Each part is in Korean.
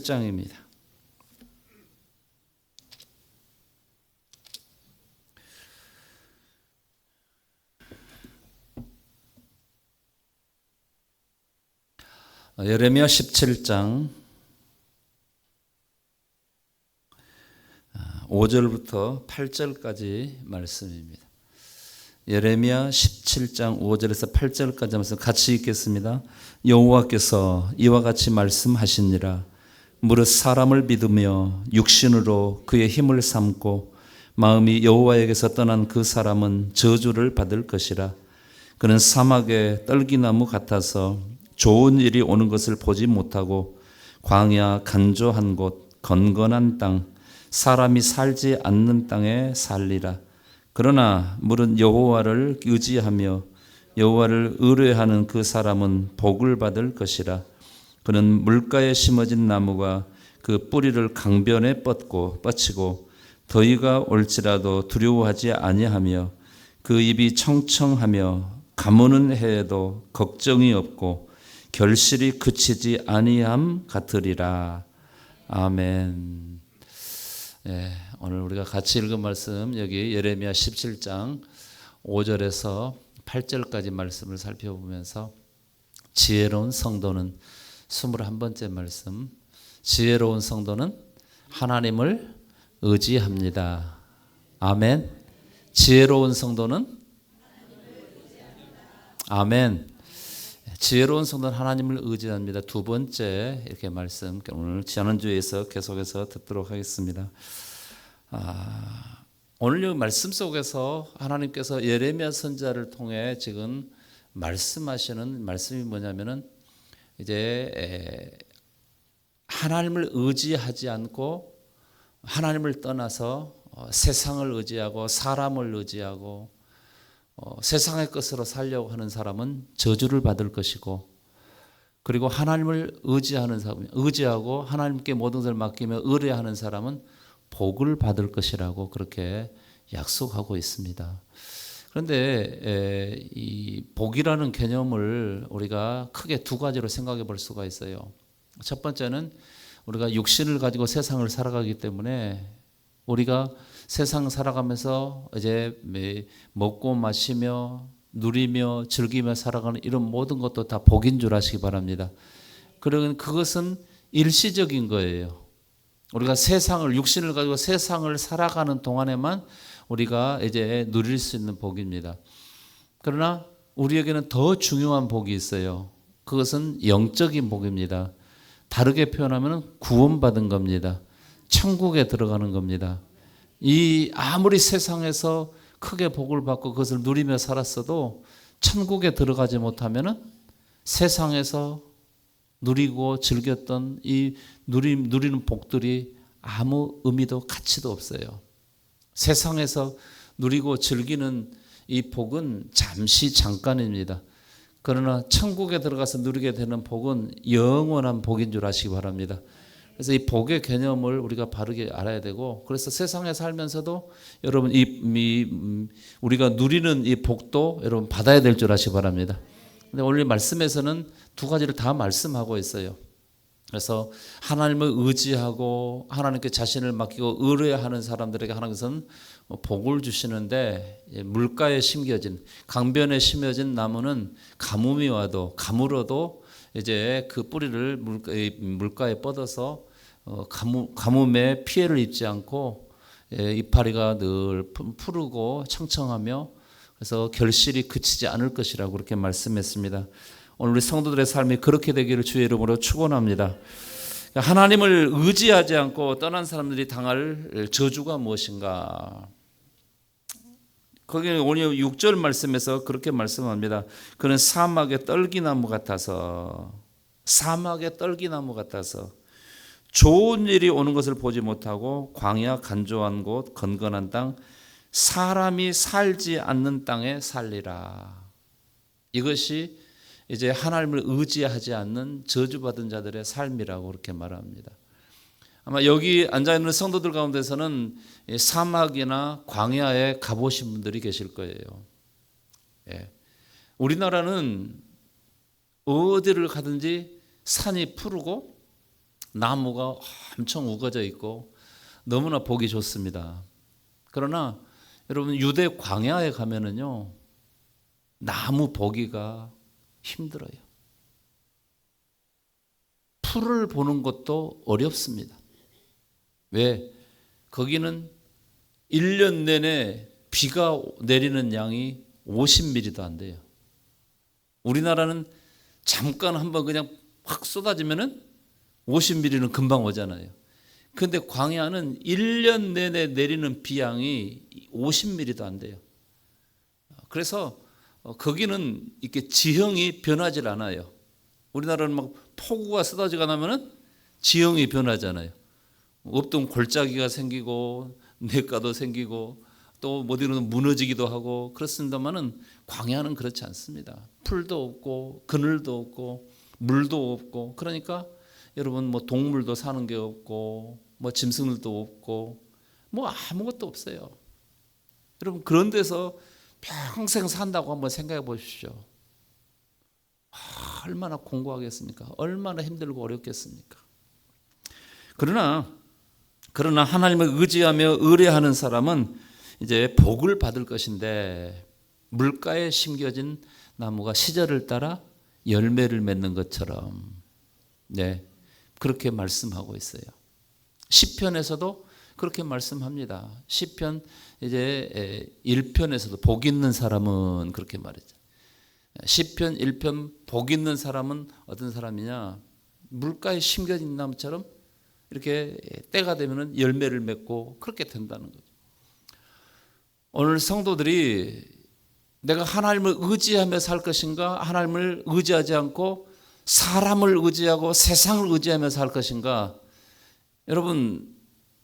17장입니다. 예레미야 17장 5절부터 8절까지 말씀입니다. 예레미야 17장 5절에서 8절까지 말씀 같이 읽겠습니다. 여호와께서 이와 같이 말씀하시니라. 무릇 사람을 믿으며 육신으로 그의 힘을 삼고 마음이 여호와에게서 떠난 그 사람은 저주를 받을 것이라. 그는 사막의 떨기나무 같아서 좋은 일이 오는 것을 보지 못하고 광야 간조한 곳 건건한 땅 사람이 살지 않는 땅에 살리라. 그러나 무릇 여호와를 의지하며 여호와를 의뢰하는 그 사람은 복을 받을 것이라. 그는 물가에 심어진 나무가 그 뿌리를 강변에 뻗치고 더위가 올지라도 두려워하지 아니하며 그 입이 청청하며 가무는 해에도 걱정이 없고 결실이 그치지 아니함 같으리라. 아멘. 오늘 우리가 같이 읽은 말씀 여기 예레미야 17장 5절에서 8절까지 말씀을 살펴보면서 지혜로운 성도는 21번째 말씀, 지혜로운 성도는 하나님을 의지합니다. 아멘. 지혜로운 성도는 아멘. 지혜로운 성도는 하나님을 의지합니다. 두 번째 이렇게 말씀 오늘 지난주에서 계속해서 듣도록 하겠습니다. 오늘 말씀 속에서 하나님께서 예레미야 선지자를 통해 지금 말씀하시는 말씀이 뭐냐면은 이제 하나님을 의지하지 않고 하나님을 떠나서 세상을 의지하고 사람을 의지하고 세상의 것으로 살려고 하는 사람은 저주를 받을 것이고, 그리고 하나님을 의지하는 사람, 의지하고 하나님께 모든 것을 맡기며 의뢰하는 사람은 복을 받을 것이라고 그렇게 약속하고 있습니다. 그런데 이 복이라는 개념을 우리가 크게 두 가지로 생각해 볼 수가 있어요. 첫 번째는 우리가 육신을 가지고 세상을 살아가기 때문에 우리가 세상 살아가면서 이제 먹고 마시며 누리며 즐기며 살아가는 이런 모든 것도 다 복인 줄 아시기 바랍니다. 그러면 그것은 일시적인 거예요. 우리가 세상을 육신을 가지고 세상을 살아가는 동안에만 우리가 이제 누릴 수 있는 복입니다. 그러나 우리에게는 더 중요한 복이 있어요. 그것은 영적인 복입니다. 다르게 표현하면 구원받은 겁니다. 천국에 들어가는 겁니다. 이 아무리 세상에서 크게 복을 받고 그것을 누리며 살았어도 천국에 들어가지 못하면은 세상에서 누리고 즐겼던 이 누리는 복들이 아무 의미도 가치도 없어요. 세상에서 누리고 즐기는 이 복은 잠시 잠깐입니다. 그러나 천국에 들어가서 누리게 되는 복은 영원한 복인 줄 아시기 바랍니다. 그래서 이 복의 개념을 우리가 바르게 알아야 되고, 그래서 세상에 살면서도 여러분 우리가 누리는 이 복도 여러분 받아야 될 줄 아시기 바랍니다. 근데 오늘 말씀에서는 두 가지를 다 말씀하고 있어요. 그래서 하나님을 의지하고 하나님께 자신을 맡기고 의뢰하는 사람들에게 하나님께서는 복을 주시는데, 물가에 심겨진 강변에 심어진 나무는 가뭄이 와도 가물어도 이제 그 뿌리를 물가에 뻗어서 가뭄에 피해를 입지 않고 이파리가 늘 푸르고 청청하며 그래서 결실이 그치지 않을 것이라고 그렇게 말씀했습니다. 오늘 우리 성도들의 삶이 그렇게 되기를 주의 이름으로 축원합니다. 하나님을 의지하지 않고 떠난 사람들이 당할 저주가 무엇인가? 거기 오늘 6절 말씀에서 그렇게 말씀합니다. 그는 사막의 떨기나무 같아서 좋은 일이 오는 것을 보지 못하고 광야 간조한 곳 건건한 땅 사람이 살지 않는 땅에 살리라. 이것이 이제 하나님을 의지하지 않는 저주받은 자들의 삶이라고 그렇게 말합니다. 아마 여기 앉아있는 성도들 가운데서는 사막이나 광야에 가보신 분들이 계실 거예요. 우리나라는 어디를 가든지 산이 푸르고 나무가 엄청 우거져 있고 너무나 보기 좋습니다. 그러나 여러분 유대 광야에 가면은요 나무 보기가 힘들어요. 풀을 보는 것도 어렵습니다. 왜? 거기는 1년 내내 비가 내리는 양이 50mm도 안 돼요. 우리나라는 잠깐 한번 그냥 확 쏟아지면은 50mm는 금방 오잖아요. 근데 광야는 1년 내내 내리는 비양이 50mm도 안 돼요. 그래서 거기는 이렇게 지형이 변하질 않아요. 우리나라는 막 폭우가 쏟아지거나 하면은 지형이 변하잖아요. 없던 골짜기가 생기고 냇가도 생기고 또 어디로는 무너지기도 하고 그렇습니다만은 광야는 그렇지 않습니다. 풀도 없고 그늘도 없고 물도 없고 그러니까 여러분 뭐 동물도 사는 게 없고 뭐 짐승들도 없고 뭐 아무것도 없어요. 여러분 그런 데서 평생 산다고 한번 생각해 보십시오. 얼마나 공고하겠습니까? 얼마나 힘들고 어렵겠습니까? 그러나 하나님을 의지하며 의뢰하는 사람은 이제 복을 받을 것인데 물가에 심겨진 나무가 시절을 따라 열매를 맺는 것처럼 그렇게 말씀하고 있어요. 시편에서도 그렇게 말씀합니다. 시편 이제 1편에서도 복 있는 사람은 그렇게 말했죠. 시편 1편 복 있는 사람은 어떤 사람이냐? 물가에 심겨진 나무처럼 이렇게 때가 되면 열매를 맺고 그렇게 된다는 거죠. 오늘 성도들이 내가 하나님을 의지하며 살 것인가? 하나님을 의지하지 않고 사람을 의지하고 세상을 의지하며 살 것인가? 여러분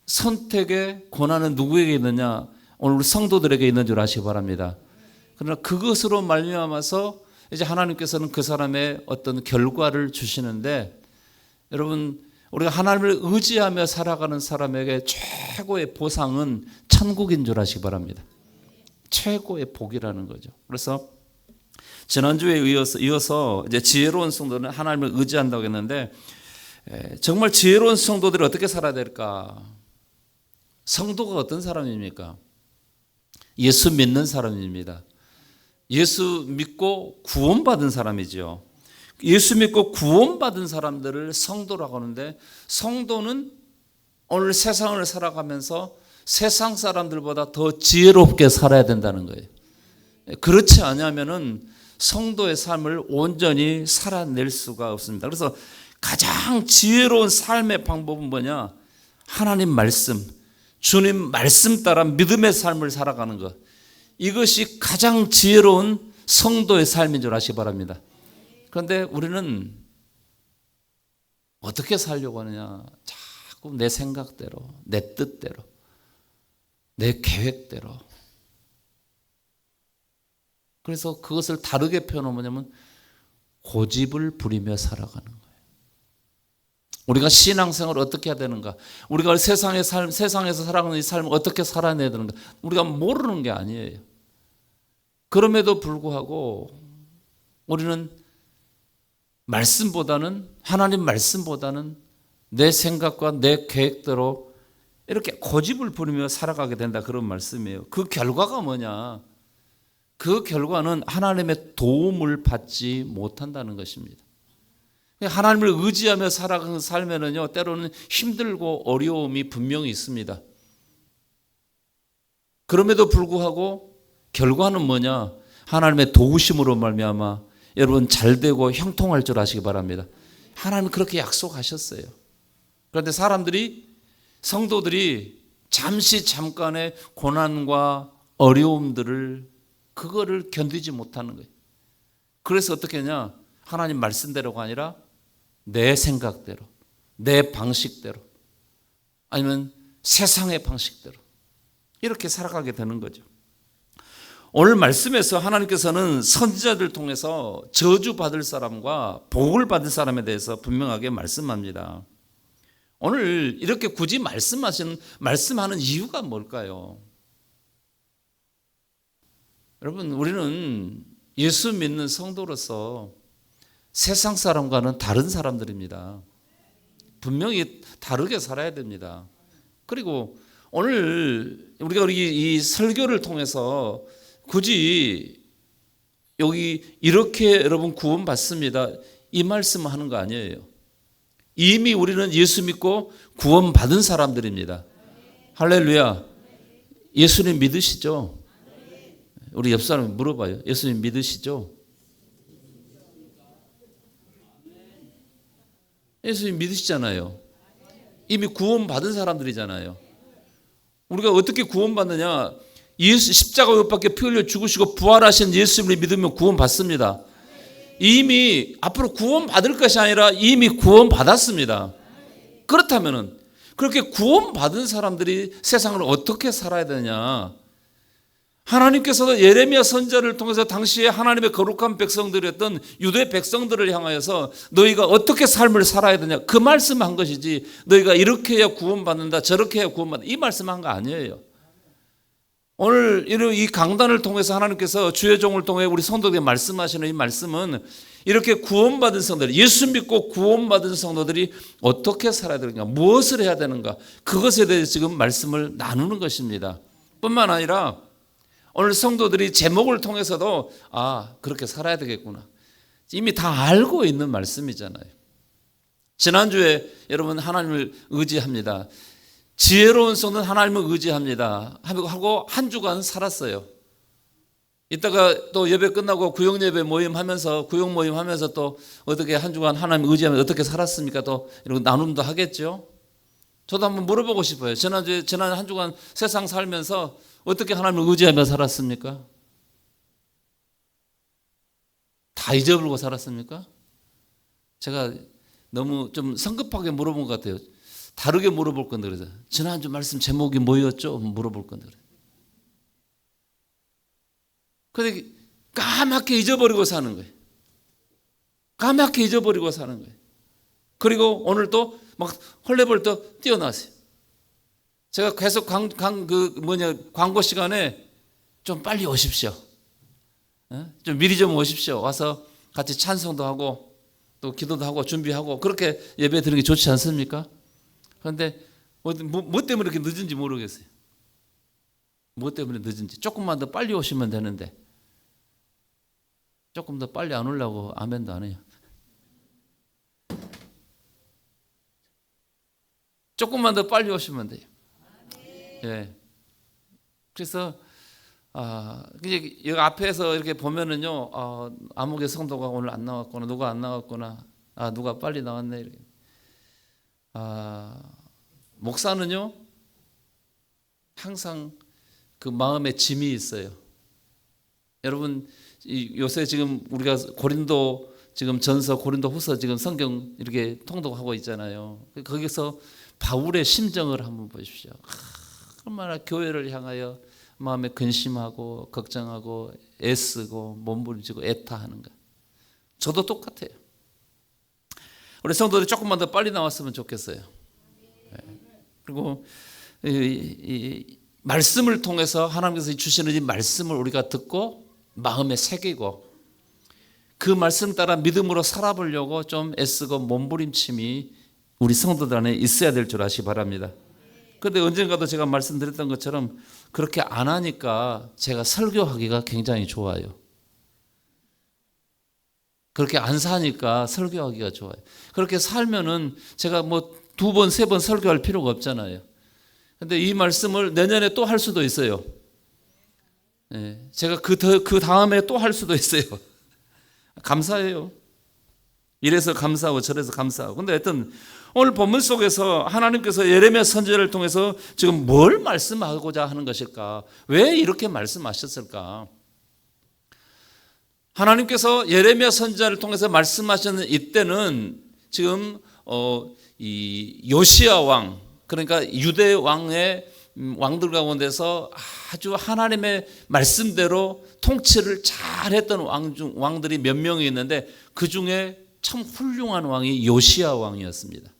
선택의 권한은 누구에게 있느냐? 오늘 우리 성도들에게 있는 줄 아시기 바랍니다. 그러나 그것으로 말미암아서 이제 하나님께서는 그 사람의 어떤 결과를 주시는데 여러분 우리가 하나님을 의지하며 살아가는 사람에게 최고의 보상은 천국인 줄 아시기 바랍니다. 최고의 복이라는 거죠. 그래서 지난주에 이어서 이제 지혜로운 성도는 하나님을 의지한다고 했는데 정말 지혜로운 성도들이 어떻게 살아야 될까? 성도가 어떤 사람입니까? 예수 믿는 사람입니다. 예수 믿고 구원받은 사람이죠. 예수 믿고 구원받은 사람들을 성도라고 하는데 성도는 오늘 세상을 살아가면서 세상 사람들보다 더 지혜롭게 살아야 된다는 거예요. 그렇지 않으면은 성도의 삶을 온전히 살아낼 수가 없습니다. 그래서 가장 지혜로운 삶의 방법은 뭐냐? 하나님 말씀, 주님 말씀 따라 믿음의 삶을 살아가는 것. 이것이 가장 지혜로운 성도의 삶인 줄 아시기 바랍니다. 그런데 우리는 어떻게 살려고 하느냐? 자꾸 내 생각대로, 내 뜻대로, 내 계획대로. 그래서 그것을 다르게 표현하면 뭐냐면 고집을 부리며 살아가는 거예요. 우리가 신앙생활을 어떻게 해야 되는가? 우리가 세상의 삶, 세상에서 살아가는 이 삶을 어떻게 살아내야 되는가? 우리가 모르는 게 아니에요. 그럼에도 불구하고 우리는 말씀보다는 하나님 말씀보다는 내 생각과 내 계획대로 이렇게 고집을 부리며 살아가게 된다 그런 말씀이에요. 그 결과가 뭐냐? 그 결과는 하나님의 도움을 받지 못한다는 것입니다. 하나님을 의지하며 살아가는 삶에는요 때로는 힘들고 어려움이 분명히 있습니다. 그럼에도 불구하고 결과는 뭐냐? 하나님의 도우심으로 말미암아 여러분 잘되고 형통할 줄 아시기 바랍니다. 하나님은 그렇게 약속하셨어요. 그런데 성도들이 잠깐의 고난과 어려움들을 그거를 견디지 못하는 거예요. 그래서 어떻게 하냐? 하나님 말씀대로가 아니라 내 생각대로, 내 방식대로, 아니면 세상의 방식대로 이렇게 살아가게 되는 거죠. 오늘 말씀에서 하나님께서는 선지자들 통해서 저주받을 사람과 복을 받을 사람에 대해서 분명하게 말씀합니다. 오늘 이렇게 굳이 말씀하는 이유가 뭘까요? 여러분, 우리는 예수 믿는 성도로서 세상 사람과는 다른 사람들입니다. 분명히 다르게 살아야 됩니다. 그리고 오늘 우리가 이 설교를 통해서 굳이 여기 이렇게 여러분 구원받습니다, 이 말씀을 하는 거 아니에요. 이미 우리는 예수 믿고 구원받은 사람들입니다. 할렐루야. 예수님 믿으시죠? 우리 옆 사람이 물어봐요. 예수님 믿으시죠? 예수님 믿으시잖아요. 이미 구원받은 사람들이잖아요. 우리가 어떻게 구원받느냐? 예수 십자가 못 박혀 피 흘려 죽으시고 부활하신 예수님을 믿으면 구원받습니다. 이미 앞으로 구원받을 것이 아니라 이미 구원받았습니다. 그렇다면은 그렇게 구원받은 사람들이 세상을 어떻게 살아야 되냐? 하나님께서도 예레미야 선지자를 통해서 당시에 하나님의 거룩한 백성들이었던 유대 백성들을 향하여서 너희가 어떻게 삶을 살아야 되냐, 그 말씀을 한 것이지 너희가 이렇게 해야 구원받는다, 저렇게 해야 구원받는다, 이 말씀을 한 거 아니에요. 오늘 이 강단을 통해서 하나님께서 주의 종을 통해 우리 성도들에게 말씀하시는 이 말씀은 이렇게 구원받은 성도들, 예수 믿고 구원받은 성도들이 어떻게 살아야 되는가, 무엇을 해야 되는가, 그것에 대해서 지금 말씀을 나누는 것입니다. 뿐만 아니라 오늘 성도들이 제목을 통해서도 그렇게 살아야 되겠구나, 이미 다 알고 있는 말씀이잖아요. 지난주에 여러분 하나님을 의지합니다, 지혜로운 성도는 하나님을 의지합니다 하고 한 주간 살았어요. 이따가 또 예배 끝나고 구역 예배 모임 하면서 또 어떻게 한 주간 하나님을 의지하면서 어떻게 살았습니까? 또 이런 나눔도 하겠죠. 저도 한번 물어보고 싶어요. 지난 한 주간 세상 살면서 어떻게 하나님을 의지하며 살았습니까? 다 잊어버리고 살았습니까? 제가 너무 좀 성급하게 물어본 것 같아요. 다르게 물어볼 건데 그래서 지난주 말씀 제목이 뭐였죠? 물어볼 건데 그런데 까맣게 잊어버리고 사는 거예요. 까맣게 잊어버리고 사는 거예요. 그리고 오늘 또 막 헐레벌떡 뛰어나세요. 제가 계속 광고 시간에 좀 빨리 오십시오. 좀 미리 좀 오십시오. 와서 같이 찬송도 하고 또 기도도 하고 준비하고 그렇게 예배 드리는 게 좋지 않습니까? 그런데 뭐 때문에 이렇게 늦은지 모르겠어요. 뭐 때문에 늦은지. 조금만 더 빨리 오시면 되는데 조금 더 빨리 안 오려고 아멘도 안 해요. 조금만 더 빨리 오시면 돼요. 예. 그래서 이제 여기 앞에서 이렇게 보면은요, 아무개 성도가 오늘 안 나왔구나, 누가 안 나왔구나, 누가 빨리 나왔네. 이렇게. 목사는요, 항상 그 마음에 짐이 있어요. 여러분, 요새 지금 우리가 고린도 지금 전서, 고린도 후서 지금 성경 이렇게 통독하고 있잖아요. 거기서 바울의 심정을 한번 보십시오. 얼마나 교회를 향하여 마음에 근심하고 걱정하고 애쓰고 몸부림치고 애타하는가. 저도 똑같아요. 우리 성도들이 조금만 더 빨리 나왔으면 좋겠어요. 그리고 이 말씀을 통해서 하나님께서 주시는 이 말씀을 우리가 듣고 마음에 새기고 그 말씀 따라 믿음으로 살아보려고 좀 애쓰고 몸부림침이 우리 성도들 안에 있어야 될 줄 아시기 바랍니다. 그런데 언젠가도 제가 말씀드렸던 것처럼 그렇게 안 하니까 제가 설교하기가 굉장히 좋아요. 그렇게 안 사니까 설교하기가 좋아요. 그렇게 살면은 제가 뭐 2번, 3번 설교할 필요가 없잖아요. 그런데 이 말씀을 내년에 또 할 수도 있어요. 제가 그 다음에 또 할 수도 있어요. 감사해요. 이래서 감사하고 저래서 감사하고. 근데 하여튼 오늘 본문 속에서 하나님께서 예레미야 선지자를 통해서 지금 뭘 말씀하고자 하는 것일까? 왜 이렇게 말씀하셨을까? 하나님께서 예레미야 선지자를 통해서 말씀하시는 이때는 지금 이 요시야 왕, 그러니까 유대 왕들 가운데서 아주 하나님의 말씀대로 통치를 잘했던 왕들이 몇 명이 있는데 그 중에 참 훌륭한 왕이 요시야 왕이었습니다.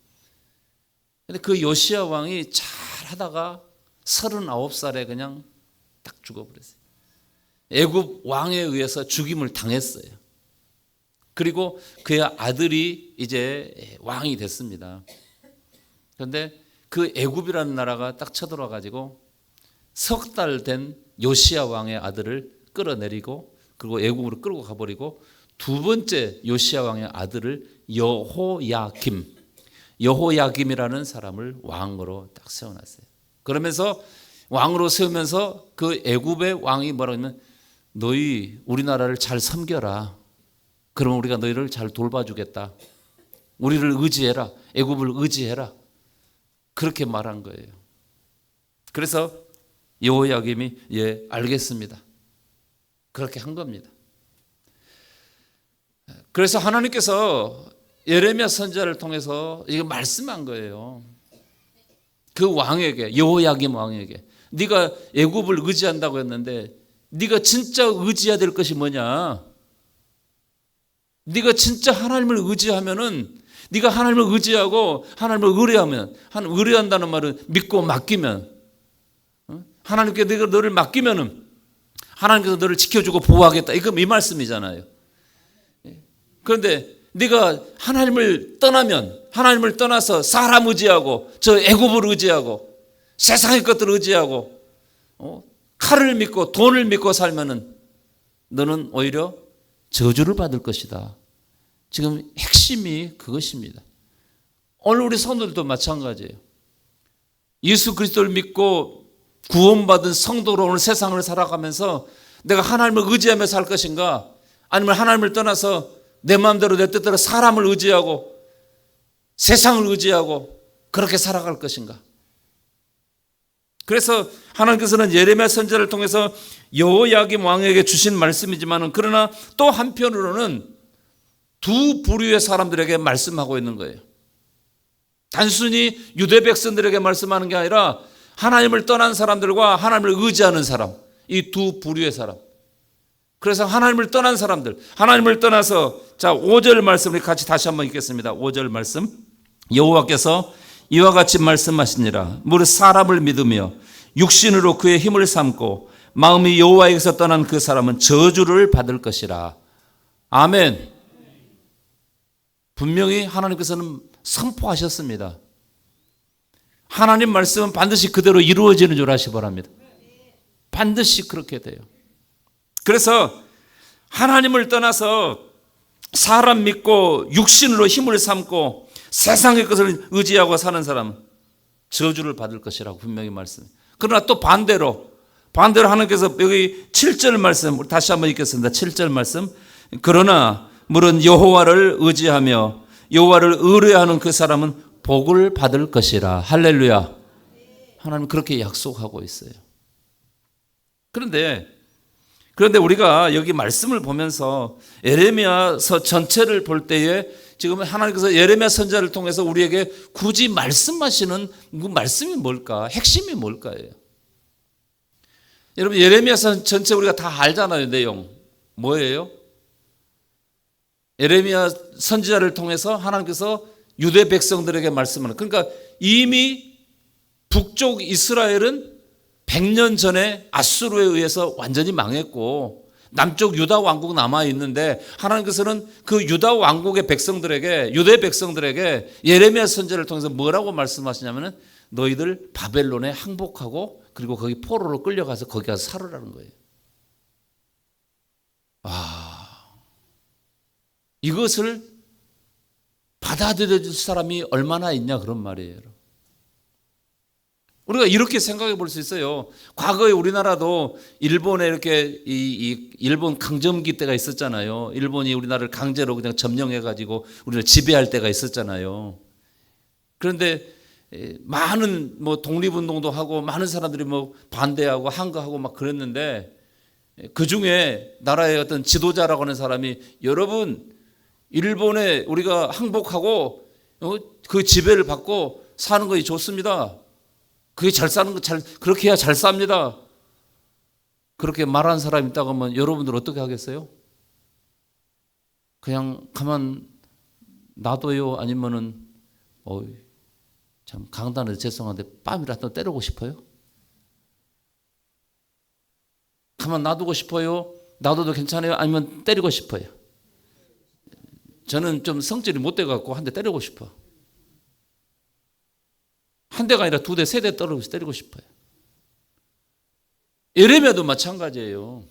근데 그 요시야 왕이 잘하다가 39살에 그냥 딱 죽어버렸어요. 애굽 왕에 의해서 죽임을 당했어요. 그리고 그의 아들이 이제 왕이 됐습니다. 그런데 그 애굽이라는 나라가 딱 쳐들어와 가지고 석 달 된 요시야 왕의 아들을 끌어내리고 그리고 애굽으로 끌고 가버리고 두 번째 요시야 왕의 아들을 여호야김이라는 사람을 왕으로 딱 세워놨어요. 그러면서 왕으로 세우면서 그 애굽의 왕이 뭐라고 하면 너희 우리나라를 잘 섬겨라. 그러면 우리가 너희를 잘 돌봐주겠다. 우리를 의지해라. 애굽을 의지해라. 그렇게 말한 거예요. 그래서 여호야김이 예, 알겠습니다. 그렇게 한 겁니다. 그래서 하나님께서 예레미야 선지자를 통해서 이거 말씀한 거예요. 그 왕에게, 여호야김 왕에게 네가 애굽을 의지한다고 했는데 네가 진짜 의지해야 될 것이 뭐냐? 네가 진짜 하나님을 의지하면은 네가 하나님을 의지하고 하나님을 의뢰하면 의뢰한다는 말은 믿고 맡기면 하나님께 네가 너를 맡기면은 하나님께서 너를 지켜주고 보호하겠다. 이거 이 말씀이잖아요. 그런데 네가 하나님을 떠나면 하나님을 떠나서 사람 의지하고 저 애굽을 의지하고 세상의 것들을 의지하고 칼을 믿고 돈을 믿고 살면은 너는 오히려 저주를 받을 것이다. 지금 핵심이 그것입니다. 오늘 우리 성도들도 마찬가지예요. 예수 그리스도를 믿고 구원받은 성도로 오늘 세상을 살아가면서 내가 하나님을 의지하며 살 것인가 아니면 하나님을 떠나서 내 마음대로 내 뜻대로 사람을 의지하고 세상을 의지하고 그렇게 살아갈 것인가. 그래서 하나님께서는 예레미야 선지자를 통해서 여호야김 왕에게 주신 말씀이지만 그러나 또 한편으로는 두 부류의 사람들에게 말씀하고 있는 거예요. 단순히 유대 백성들에게 말씀하는 게 아니라 하나님을 떠난 사람들과 하나님을 의지하는 사람, 이 두 부류의 사람. 그래서 하나님을 떠난 사람들, 하나님을 떠나서 자 5절 말씀 우리 같이 다시 한번 읽겠습니다. 5절 말씀 여호와께서 이와 같이 말씀하시니라. 무릇 사람을 믿으며 육신으로 그의 힘을 삼고 마음이 여호와에게서 떠난 그 사람은 저주를 받을 것이라. 아멘. 분명히 하나님께서는 선포하셨습니다. 하나님 말씀은 반드시 그대로 이루어지는 줄 아시기 바랍니다. 반드시 그렇게 돼요. 그래서 하나님을 떠나서 사람 믿고 육신으로 힘을 삼고 세상의 것을 의지하고 사는 사람은 저주를 받을 것이라고 분명히 말씀해요. 그러나 또 반대로 하나님께서 여기 7절 말씀 다시 한번 읽겠습니다. 7절 말씀 그러나 물은 여호와를 의지하며 여호와를 의뢰하는 그 사람은 복을 받을 것이라. 할렐루야. 하나님 그렇게 약속하고 있어요. 그런데 우리가 여기 말씀을 보면서 예레미야서 전체를 볼 때에 지금 하나님께서 예레미야 선지자를 통해서 우리에게 굳이 말씀하시는 그 말씀이 뭘까? 핵심이 뭘까요? 여러분 예레미야서 전체 우리가 다 알잖아요. 내용 뭐예요? 예레미야 선지자를 통해서 하나님께서 유대 백성들에게 말씀하는, 그러니까 이미 북쪽 이스라엘은 100년 전에 아수르에 의해서 완전히 망했고 남쪽 유다 왕국 남아 있는데 하나님께서는 그 유다 왕국의 백성들에게 유대 백성들에게 예레미야 선지자를 통해서 뭐라고 말씀하시냐면은 너희들 바벨론에 항복하고 그리고 거기 포로로 끌려가서 거기 가서 살으라는 거예요. 이것을 받아들여 줄 사람이 얼마나 있냐 그런 말이에요. 우리가 이렇게 생각해 볼 수 있어요. 과거에 우리나라도 일본에 이렇게 일본 강점기 때가 있었잖아요. 일본이 우리나라를 강제로 그냥 점령해 가지고 우리를 지배할 때가 있었잖아요. 그런데 많은 독립운동도 하고 많은 사람들이 반대하고 항거하고 막 그랬는데 그 중에 나라의 어떤 지도자라고 하는 사람이 여러분 일본에 우리가 항복하고 그 지배를 받고 사는 것이 좋습니다. 그게 잘 사는 거 그렇게 해야 잘 삽니다. 그렇게 말하는 사람이 있다고 하면 여러분들 어떻게 하겠어요? 그냥 가만 놔둬요? 아니면은 참 강단에서 죄송한데 뺨이라도 때리고 싶어요? 가만 놔두고 싶어요? 놔둬도 괜찮아요? 아니면 때리고 싶어요? 저는 좀 성질이 못 돼갖고 한 대 때리고 싶어. 한 대가 아니라 두 대, 세 대 때리고 싶어요. 예레미야도 마찬가지예요.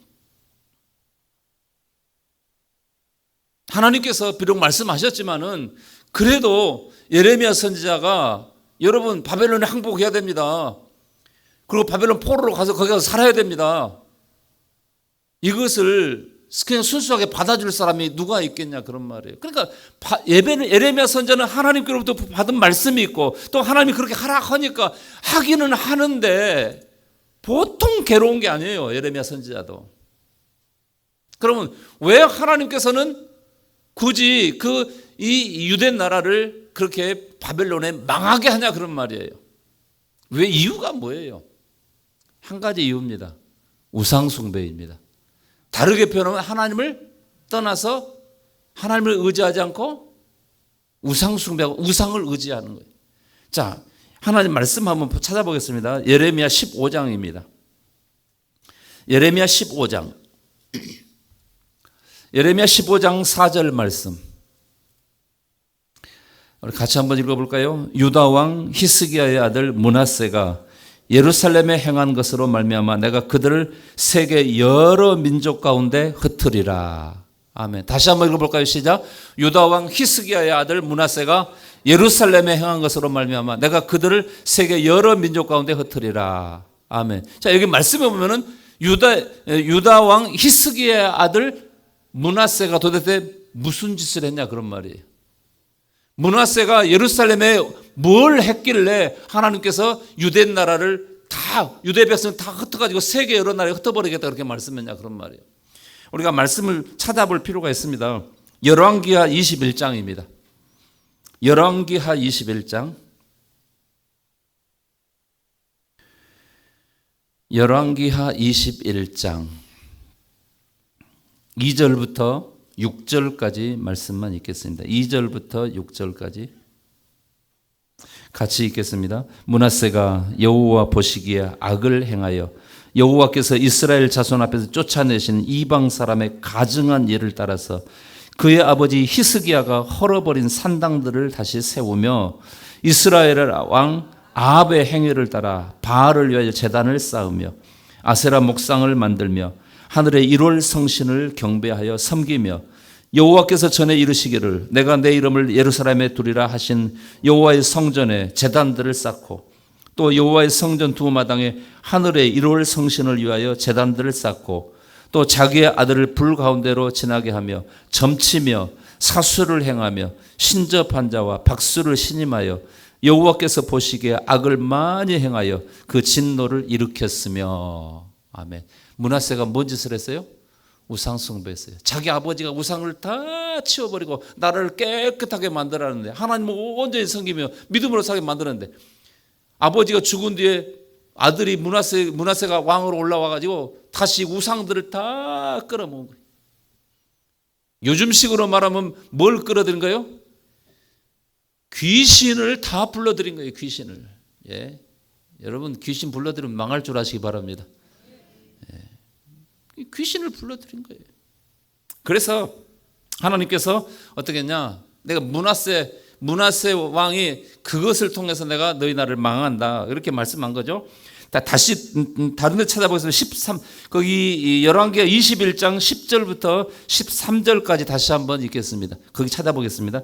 하나님께서 비록 말씀하셨지만은 그래도 예레미야 선지자가 여러분 바벨론에 항복해야 됩니다. 그리고 바벨론 포로로 가서 거기 가서 살아야 됩니다. 이것을 그냥 순수하게 받아줄 사람이 누가 있겠냐 그런 말이에요. 그러니까 예레미야 선지자는 하나님께로부터 받은 말씀이 있고 또 하나님이 그렇게 하라 하니까 하기는 하는데 보통 괴로운 게 아니에요. 예레미야 선지자도. 그러면 왜 하나님께서는 굳이 이 유대 나라를 그렇게 바벨론에 망하게 하냐 그런 말이에요. 왜 이유가 뭐예요? 한 가지 이유입니다. 우상 숭배입니다. 다르게 표현하면 하나님을 떠나서 하나님을 의지하지 않고 우상 숭배하고 우상을 의지하는 거예요. 자, 하나님 말씀 한번 찾아보겠습니다. 예레미야 15장입니다. 예레미야 15장. 예레미야 15장 4절 말씀. 우리 같이 한번 읽어볼까요? 유다 왕 히스기야의 아들 므낫세가 예루살렘에 행한 것으로 말미암아 내가 그들을 세계 여러 민족 가운데 흩으리라. 아멘. 다시 한번 읽어볼까요? 시작. 유다 왕 히스기야의 아들 므낫세가 예루살렘에 행한 것으로 말미암아 내가 그들을 세계 여러 민족 가운데 흩으리라. 아멘. 자, 여기 말씀해 보면은 유다 왕 히스기야의 아들 므낫세가 도대체 무슨 짓을 했냐 그런 말이에요. 므낫세가 예루살렘에 뭘 했길래 하나님께서 유대 나라를 유대 백성 다 흩어가지고 세계 여러 나라에 흩어버리겠다 그렇게 말씀했냐 그런 말이에요. 우리가 말씀을 찾아볼 필요가 있습니다. 열왕기하 21장입니다. 열왕기하 21장. 열왕기하 21장 2절부터 6절까지 말씀만 읽겠습니다. 2절부터 6절까지 같이 읽겠습니다. 므낫세가 여호와 보시기에 악을 행하여 여호와께서 이스라엘 자손 앞에서 쫓아내신 이방 사람의 가증한 예를 따라서 그의 아버지 히스기야가 헐어버린 산당들을 다시 세우며 이스라엘 왕 아합의 행위를 따라 바알을 위하여 제단을 쌓으며 아세라 목상을 만들며 하늘의 1월 성신을 경배하여 섬기며 여호와께서 전에 이르시기를 내가 내 이름을 예루살렘에 두리라 하신 여호와의 성전에 제단들을 쌓고 또 여호와의 성전 두 마당에 하늘의 1월 성신을 위하여 제단들을 쌓고 또 자기의 아들을 불 가운데로 지나게 하며 점치며 사수를 행하며 신접한 자와 박수를 신임하여 여호와께서 보시기에 악을 많이 행하여 그 진노를 일으켰으며. 아멘. 므낫세가 뭔 짓을 했어요? 우상 숭배했어요. 자기 아버지가 우상을 다 치워버리고 나라를 깨끗하게 만들었는데 하나님을 온전히 섬기며 믿음으로 살게 만들었는데 아버지가 죽은 뒤에 아들이 므낫세가 왕으로 올라와가지고 다시 우상들을 다 끌어모은 거예요. 요즘식으로 말하면 뭘 끌어들인 거예요? 귀신을 다 불러들인 거예요. 귀신을. 예. 여러분 귀신 불러들이면 망할 줄 아시기 바랍니다. 예. 귀신을 불러들인 거예요. 그래서 하나님께서 어떻게 했냐? 내가 므낫세 왕이 그것을 통해서 내가 너희 나라를 망한다. 이렇게 말씀한 거죠. 다시 다른 데 찾아보겠습니다. 거기 열왕기하 21장 10절부터 13절까지 다시 한번 읽겠습니다. 거기 찾아보겠습니다.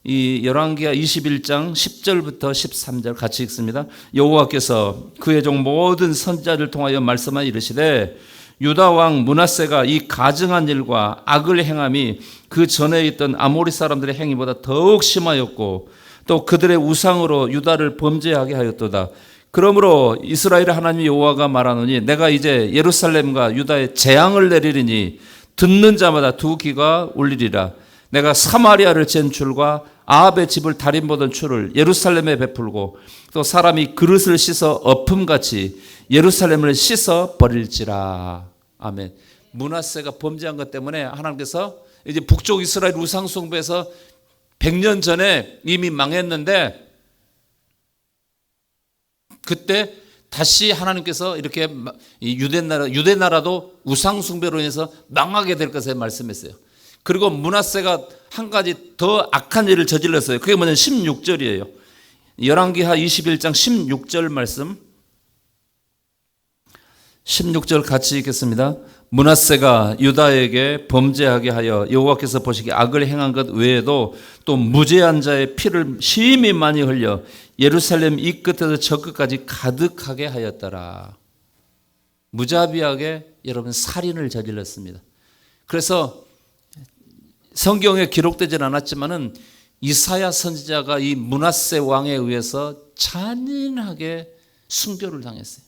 이 열왕기하 21장 10절부터 13절 같이 읽습니다. 여호와께서 그의 종 모든 선지자를 통하여 말씀하 이르시되 유다 왕 므낫세가 이 가증한 일과 악을 행함이 그 전에 있던 아모리 사람들의 행위보다 더욱 심하였고 또 그들의 우상으로 유다를 범죄하게 하였도다. 그러므로 이스라엘 하나님 여호와가 말하노니 내가 이제 예루살렘과 유다에 재앙을 내리리니 듣는 자마다 두 귀가 울리리라. 내가 사마리아를 잰 줄과 아합의 집을 달인보던 줄을 예루살렘에 베풀고 또 사람이 그릇을 씻어 엎음같이 예루살렘을 씻어 버릴지라. 아멘. 므낫세가 범죄한 것 때문에 하나님께서 이제 북쪽 이스라엘 우상 숭배에서 100년 전에 이미 망했는데 그때 다시 하나님께서 이렇게 유대 나라도 우상 숭배로 인해서 망하게 될 것을 말씀했어요. 그리고 므낫세가 한 가지 더 악한 일을 저질렀어요. 그게 뭐냐면 16절이에요. 열왕기하 21장 16절 말씀, 16절 같이 읽겠습니다. 므낫세가 유다에게 범죄하게 하여 여호와께서 보시기에 악을 행한 것 외에도 또 무죄한 자의 피를 심히 많이 흘려 예루살렘 이 끝에서 저 끝까지 가득하게 하였더라. 무자비하게 여러분 살인을 저질렀습니다. 그래서 성경에 기록되질 않았지만은 이사야 선지자가 이 므낫세 왕에 의해서 잔인하게 순교를 당했어요.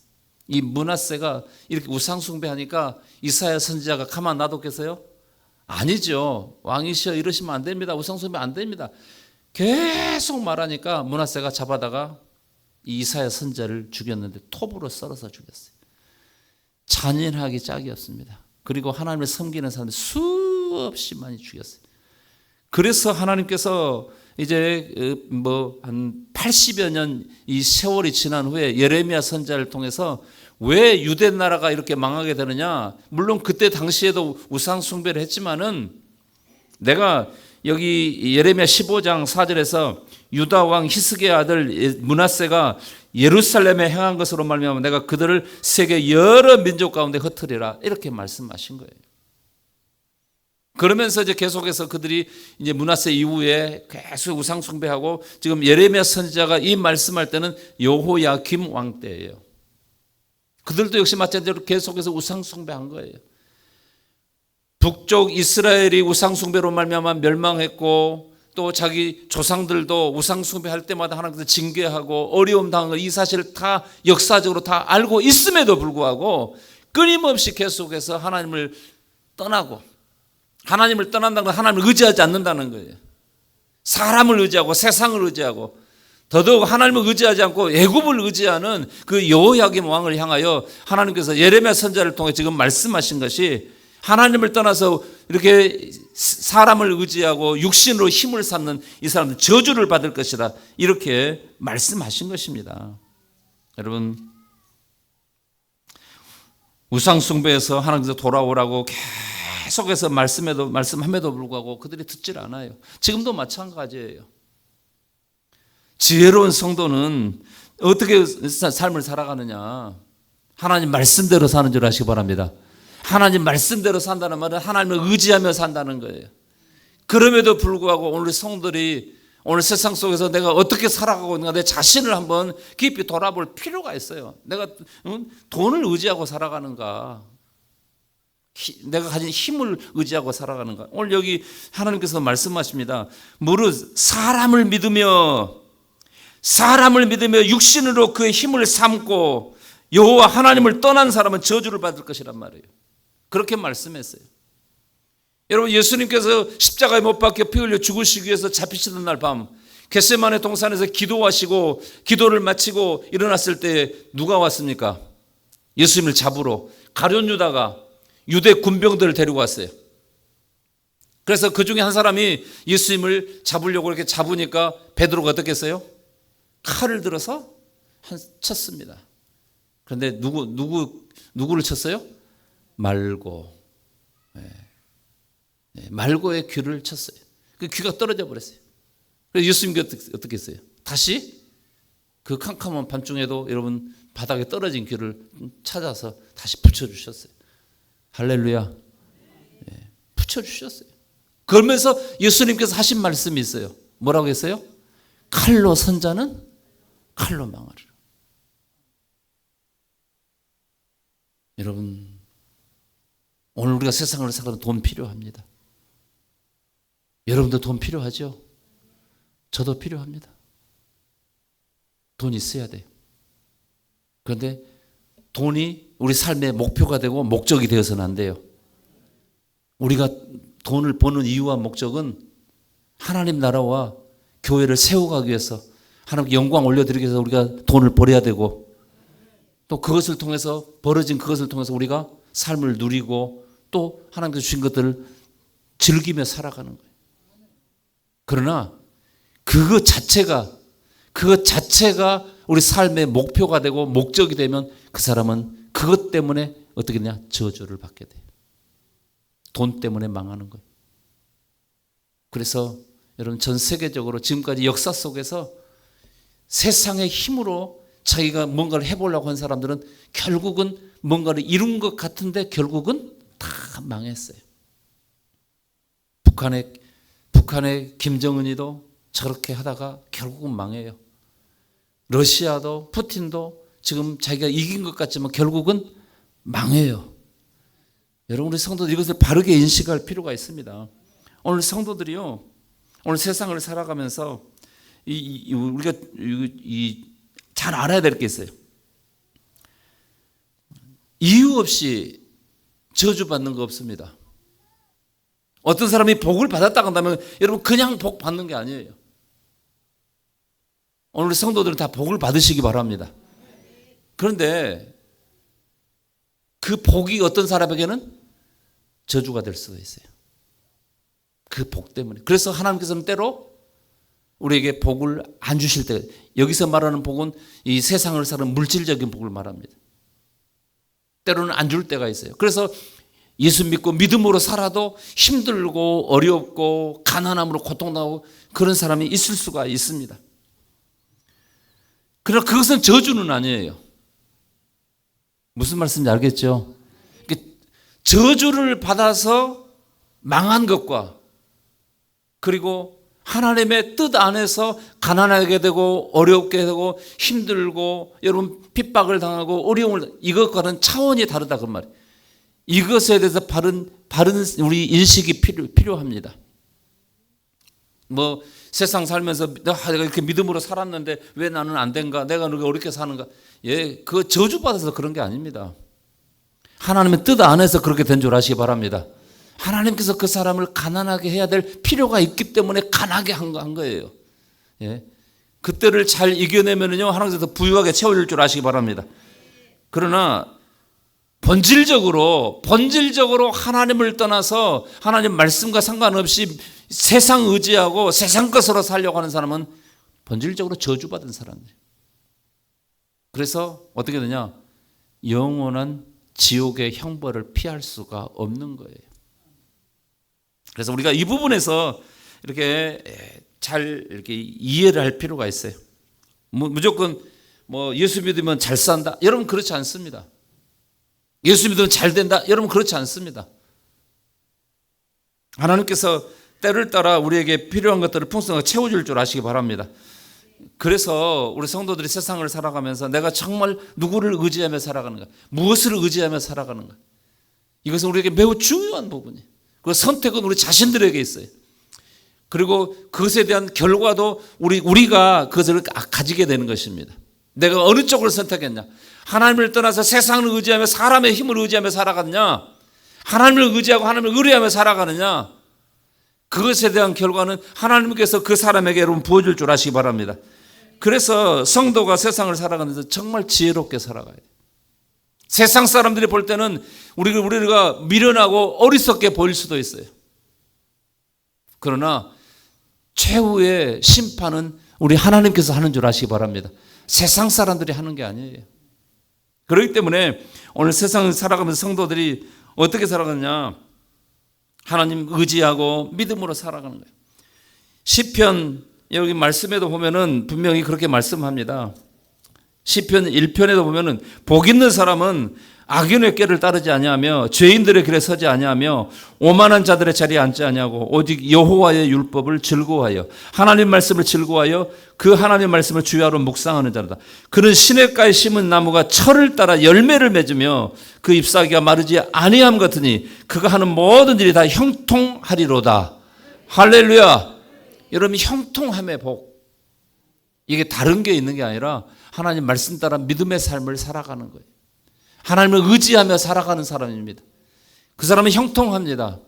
이 므낫세가 이렇게 우상 숭배하니까 이사야 선지자가 가만 놔뒀겠어요? 아니죠. 왕이시여 이러시면 안 됩니다. 우상 숭배 안 됩니다. 계속 말하니까 므낫세가 잡아다가 이 이사야 선지자를 죽였는데 톱으로 썰어서 죽였어요. 잔인하기 짝이 없습니다. 그리고 하나님을 섬기는 사람들 수없이 많이 죽였어요. 그래서 하나님께서 이제 한 80여 년 이 세월이 지난 후에 예레미야 선지자를 통해서 왜 유대 나라가 이렇게 망하게 되느냐? 물론 그때 당시에도 우상 숭배를 했지만은 내가 여기 예레미야 15장 4절에서 유다 왕 히스기야 아들 므낫세가 예루살렘에 행한 것으로 말미암아 내가 그들을 세계 여러 민족 가운데 흩으리라 이렇게 말씀하신 거예요. 그러면서 이제 계속해서 그들이 이제 므낫세 이후에 계속 우상 숭배하고 지금 예레미야 선지자가 이 말씀할 때는 여호야김 왕 때예요. 그들도 역시 마찬가지로 계속해서 우상 숭배한 거예요. 북쪽 이스라엘이 우상 숭배로 말미암아 멸망했고 또 자기 조상들도 우상 숭배할 때마다 하나님께서 징계하고 어려움 당한 이 사실을 다 역사적으로 다 알고 있음에도 불구하고 끊임없이 계속해서 하나님을 떠나고 하나님을 떠난다는 건 하나님을 의지하지 않는다는 거예요. 사람을 의지하고 세상을 의지하고 더더욱 하나님을 의지하지 않고 애굽을 의지하는 그 여호야김 왕을 향하여 하나님께서 예레미야 선지자를 통해 지금 말씀하신 것이 하나님을 떠나서 이렇게 사람을 의지하고 육신으로 힘을 삼는 이 사람은 저주를 받을 것이다. 이렇게 말씀하신 것입니다. 여러분, 우상 숭배에서 하나님께서 돌아오라고 계속해서 말씀함에도 불구하고 그들이 듣질 않아요. 지금도 마찬가지예요. 지혜로운 성도는 어떻게 삶을 살아가느냐? 하나님 말씀대로 사는 줄 아시기 바랍니다. 하나님 말씀대로 산다는 말은 하나님을 의지하며 산다는 거예요. 그럼에도 불구하고 오늘 성도들이 오늘 세상 속에서 내가 어떻게 살아가고 있는가 내 자신을 한번 깊이 돌아볼 필요가 있어요. 내가 돈을 의지하고 살아가는가? 내가 가진 힘을 의지하고 살아가는가? 오늘 여기 하나님께서 말씀하십니다. 무릇 사람을 믿으며 육신으로 그의 힘을 삼고 여호와 하나님을 떠난 사람은 저주를 받을 것이란 말이에요. 그렇게 말씀했어요. 여러분, 예수님께서 십자가에 못 박혀 피 흘려 죽으시기 위해서 잡히시던 날 밤 겟세마네 동산에서 기도하시고 기도를 마치고 일어났을 때 누가 왔습니까? 예수님을 잡으러 가룟 유다가 유대 군병들을 데리고 왔어요. 그래서 그 중에 한 사람이 예수님을 잡으려고 이렇게 잡으니까 베드로가 어떻겠어요? 칼을 들어서 쳤습니다. 그런데 누구를 쳤어요? 말고. 말고의 귀를 쳤어요. 그 귀가 떨어져 버렸어요. 그래서 예수님이 어떻게 했어요? 다시 그 캄캄한 밤중에도 여러분 바닥에 떨어진 귀를 찾아서 다시 붙여주셨어요. 할렐루야. 붙여주셨어요. 그러면서 예수님께서 하신 말씀이 있어요. 뭐라고 했어요? 칼로 선 자는 칼로 망하리라. 여러분, 오늘 우리가 세상을 살아가는 돈 필요합니다. 여러분도 돈 필요하죠? 저도 필요합니다. 돈 있어야 돼요. 그런데 돈이 우리 삶의 목표가 되고 목적이 되어서는 안 돼요. 우리가 돈을 버는 이유와 목적은 하나님 나라와 교회를 세워가기 위해서 하나님께 영광 올려드리기 위해서 우리가 돈을 벌어야 되고 또 그것을 통해서 벌어진 그것을 통해서 우리가 삶을 누리고 또 하나님께서 주신 것들을 즐기며 살아가는 거예요. 그러나 그것 자체가 우리 삶의 목표가 되고 목적이 되면 그 사람은 그것 때문에 어떻게 되냐? 저주를 받게 돼요. 돈 때문에 망하는 거예요. 그래서 여러분 전 세계적으로 지금까지 역사 속에서 세상의 힘으로 자기가 뭔가를 해보려고 한 사람들은 결국은 뭔가를 이룬 것 같은데 결국은 다 망했어요. 북한의 김정은이도 저렇게 하다가 결국은 망해요. 러시아도 푸틴도 지금 자기가 이긴 것 같지만 결국은 망해요. 여러분, 우리 성도들 이것을 바르게 인식할 필요가 있습니다. 오늘 성도들이요, 오늘 세상을 살아가면서 우리가 잘 알아야 될 게 있어요. 이유 없이 저주받는 거 없습니다. 어떤 사람이 복을 받았다고 한다면 여러분 그냥 복 받는 게 아니에요. 오늘 성도들은 다 복을 받으시기 바랍니다. 그런데 그 복이 어떤 사람에게는 저주가 될 수가 있어요. 그 복 때문에. 그래서 하나님께서는 때로 우리에게 복을 안 주실 때, 여기서 말하는 복은 이 세상을 사는 물질적인 복을 말합니다. 때로는 안 줄 때가 있어요. 그래서 예수 믿고 믿음으로 살아도 힘들고 어렵고 가난함으로 고통당하고 그런 사람이 있을 수가 있습니다. 그러나 그것은 저주는 아니에요. 무슨 말씀인지 알겠죠? 저주를 받아서 망한 것과 그리고 하나님의 뜻 안에서 가난하게 되고 어렵게 되고 힘들고 여러분 핍박을 당하고 어려움을, 이것과는 차원이 다르다 그 말이에요. 이것에 대해서 바른 우리 인식이 필요합니다. 뭐 세상 살면서 내가 이렇게 믿음으로 살았는데 왜 나는 안 된가? 내가 이렇게 어렵게 사는가? 예, 그거 저주받아서 그런 게 아닙니다. 하나님의 뜻 안에서 그렇게 된 줄 아시기 바랍니다. 하나님께서 그 사람을 가난하게 해야 될 필요가 있기 때문에 가난하게 한 거예요. 예. 그때를 잘 이겨내면요, 하나님께서 부유하게 채워줄 줄 아시기 바랍니다. 그러나 본질적으로 하나님을 떠나서 하나님 말씀과 상관없이 세상 의지하고 세상 것으로 살려고 하는 사람은 본질적으로 저주받은 사람들이에요. 그래서 어떻게 되냐? 영원한 지옥의 형벌을 피할 수가 없는 거예요. 그래서 우리가 이 부분에서 이렇게 잘 이렇게 이해를 할 필요가 있어요. 무조건 뭐 예수 믿으면 잘 산다. 여러분 그렇지 않습니다. 예수 믿으면 잘 된다. 여러분 그렇지 않습니다. 하나님께서 때를 따라 우리에게 필요한 것들을 풍성하게 채워줄 줄 아시기 바랍니다. 그래서 우리 성도들이 세상을 살아가면서 내가 정말 누구를 의지하며 살아가는가, 무엇을 의지하며 살아가는가, 이것은 우리에게 매우 중요한 부분이에요. 그 선택은 우리 자신들에게 있어요. 그리고 그것에 대한 결과도 우리가 그것을 가지게 되는 것입니다. 내가 어느 쪽을 선택했냐? 하나님을 떠나서 세상을 의지하며 사람의 힘을 의지하며 살아가느냐? 하나님을 의지하고 하나님을 의뢰하며 살아가느냐? 그것에 대한 결과는 하나님께서 그 사람에게 여러분 부어줄 줄 아시기 바랍니다. 그래서 성도가 세상을 살아가면서 정말 지혜롭게 살아가야 돼요. 세상 사람들이 볼 때는 우리가 미련하고 어리석게 보일 수도 있어요. 그러나 최후의 심판은 우리 하나님께서 하는 줄 아시기 바랍니다. 세상 사람들이 하는 게 아니에요. 그렇기 때문에 오늘 세상을 살아가면서 성도들이 어떻게 살아가느냐? 하나님 의지하고 믿음으로 살아가는 거예요. 시편 여기 말씀에도 보면은 분명히 그렇게 말씀합니다. 시편 1편에도 보면은 복 있는 사람은 악인의 꾀를 따르지 아니하며 죄인들의 길에 서지 아니하며 오만한 자들의 자리에 앉지 아니하고 오직 여호와의 율법을 즐거워하여 하나님 말씀을 즐거워하여 그 하나님 말씀을 주야로 묵상하는 자로다. 그는 시냇가에 심은 나무가 철을 따라 열매를 맺으며 그 잎사귀가 마르지 아니함 같으니 그가 하는 모든 일이 다 형통하리로다. 할렐루야. 여러분, 형통함의 복, 이게 다른 게 있는 게 아니라 하나님 말씀 따라 믿음의 삶을 살아가는 거예요. 하나님을 의지하며 살아가는 사람입니다. 그 사람은 형통합니다.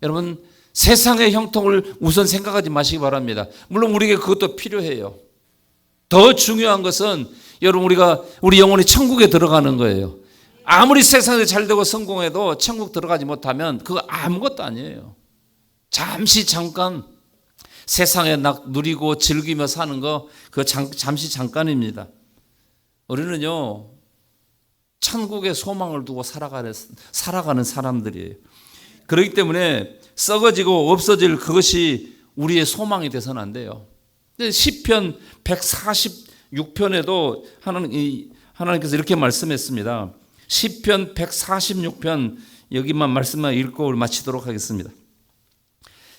여러분, 세상의 형통을 우선 생각하지 마시기 바랍니다. 물론 우리에게 그것도 필요해요. 더 중요한 것은 여러분 우리 영혼이 천국에 들어가는 거예요. 아무리 세상에 잘되고 성공해도 천국 들어가지 못하면 그거 아무것도 아니에요. 잠깐 세상에 누리고 즐기며 사는 거 그거 잠시 잠깐입니다. 우리는요 천국의 소망을 두고 살아가는 사람들이에요. 그렇기 때문에 썩어지고 없어질 그것이 우리의 소망이 돼서는 안 돼요. 시편 6편에도 하나님께서 이렇게 말씀했습니다. 시편 146편 여기만 말씀만 읽고 마치도록 하겠습니다.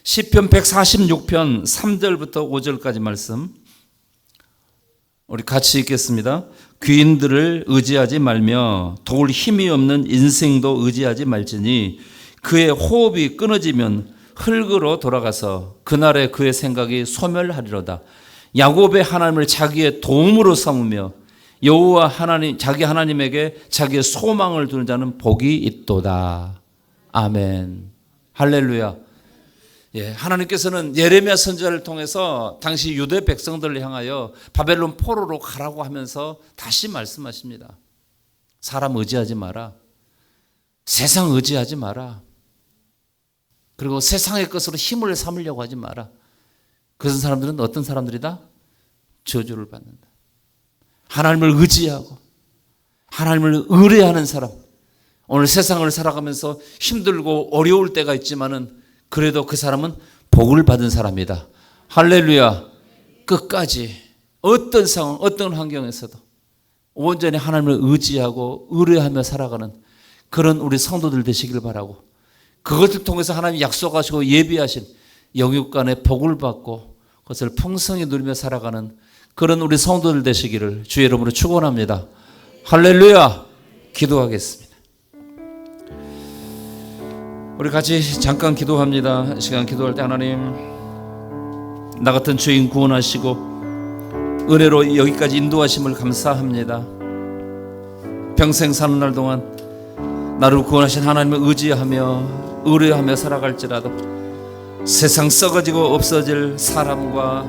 시편 146편 3절부터 5절까지 말씀 우리 같이 읽겠습니다. 귀인들을 의지하지 말며 도울 힘이 없는 인생도 의지하지 말지니 그의 호흡이 끊어지면 흙으로 돌아가서 그날에 그의 생각이 소멸하리로다. 야곱의 하나님을 자기의 도움으로 삼으며 여호와 하나님 자기 하나님에게 자기의 소망을 두는 자는 복이 있도다. 아멘. 할렐루야. 예, 하나님께서는 예레미야 선지자를 통해서 당시 유대 백성들을 향하여 바벨론 포로로 가라고 하면서 다시 말씀하십니다. 사람 의지하지 마라. 세상 의지하지 마라. 그리고 세상의 것으로 힘을 삼으려고 하지 마라. 그런 사람들은 어떤 사람들이다? 저주를 받는다. 하나님을 의지하고 하나님을 의뢰하는 사람. 오늘 세상을 살아가면서 힘들고 어려울 때가 있지만은 그래도 그 사람은 복을 받은 사람이다. 할렐루야. 끝까지 어떤 상황, 어떤 환경에서도 온전히 하나님을 의지하고 의뢰하며 살아가는 그런 우리 성도들 되시길 바라고, 그것을 통해서 하나님이 약속하시고 예비하신 영육간의 복을 받고 그것을 풍성히 누리며 살아가는 그런 우리 성도들 되시기를 주의 이름으로 축원합니다. 할렐루야. 기도하겠습니다. 우리 같이 잠깐 기도합니다. 이 시간 기도할 때 하나님, 나 같은 죄인 구원하시고 은혜로 여기까지 인도하심을 감사합니다. 평생 사는 날 동안 나를 구원하신 하나님을 의지하며 의뢰하며 살아갈지라도 세상 썩어지고 없어질 사람과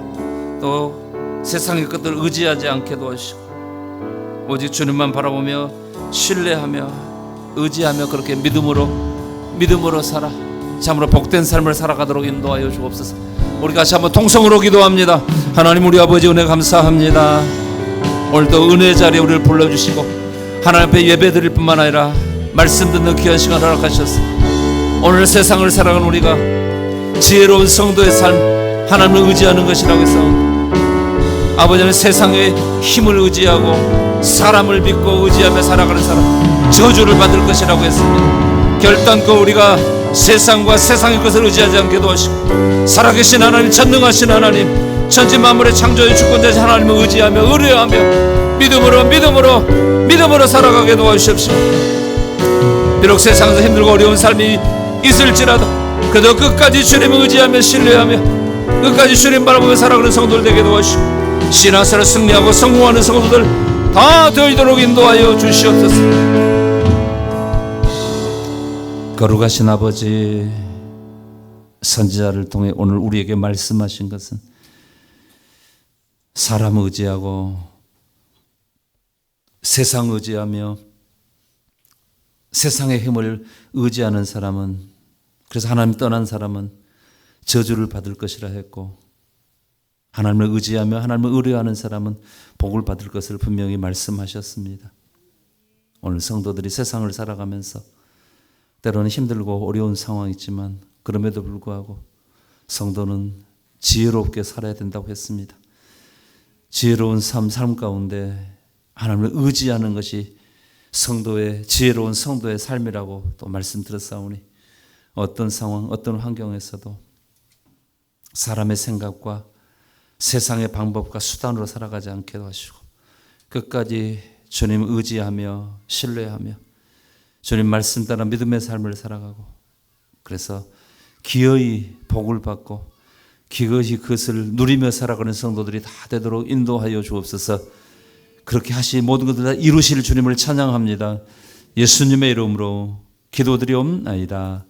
또 세상의 것들을 의지하지 않게 도와주시고 오직 주님만 바라보며 신뢰하며 의지하며 그렇게 믿음으로 살아 참으로 복된 삶을 살아가도록 인도하여 주옵소서. 우리 같이 한번 통성으로 기도합니다. 하나님 우리 아버지 은혜 감사합니다. 오늘도 은혜 자리에 우리를 불러주시고 하나님 앞에 예배드릴 뿐만 아니라 말씀 듣는 귀한 시간 허락하셨습니다. 오늘 세상을 살아가는 우리가 지혜로운 성도의 삶 하나님을 의지하는 것이라고 해서 아버지는 세상의 힘을 의지하고 사람을 믿고 의지하며 살아가는 사람 저주를 받을 것이라고 했습니다. 결단코 우리가 세상과 세상의 것을 의지하지 않게 도와주시고 살아계신 하나님, 전능하신 하나님, 천지 만물의 창조의 주권자신 하나님을 의지하며 의뢰하며 믿음으로 살아가게 도와주십시오. 비록 세상에서 힘들고 어려운 삶이 있을지라도 그래도 끝까지 주님을 의지하며 신뢰하며 끝까지 주님 바라보며 살아가는 성도들 되게 도와주시고 신앙생활을 승리하고 성공하는 성도들 다 되도록 인도하여 주시옵소서. 거룩하신 아버지, 선지자를 통해 오늘 우리에게 말씀하신 것은 사람 의지하고 세상 의지하며 세상의 힘을 의지하는 사람은, 그래서 하나님 떠난 사람은 저주를 받을 것이라 했고 하나님을 의지하며 하나님을 의뢰하는 사람은 복을 받을 것을 분명히 말씀하셨습니다. 오늘 성도들이 세상을 살아가면서 때로는 힘들고 어려운 상황이지만 그럼에도 불구하고 성도는 지혜롭게 살아야 된다고 했습니다. 지혜로운 삶 가운데 하나님을 의지하는 것이 성도의 지혜로운 성도의 삶이라고 또 말씀드렸사오니 어떤 상황, 어떤 환경에서도 사람의 생각과 세상의 방법과 수단으로 살아가지 않게 하시고 끝까지 주님 의지하며 신뢰하며 주님 말씀 따라 믿음의 삶을 살아가고 그래서 기어이 복을 받고 기어이 그것을 누리며 살아가는 성도들이 다 되도록 인도하여 주옵소서. 그렇게 하시 모든 것들 다 이루실 주님을 찬양합니다. 예수님의 이름으로 기도드리옵나이다.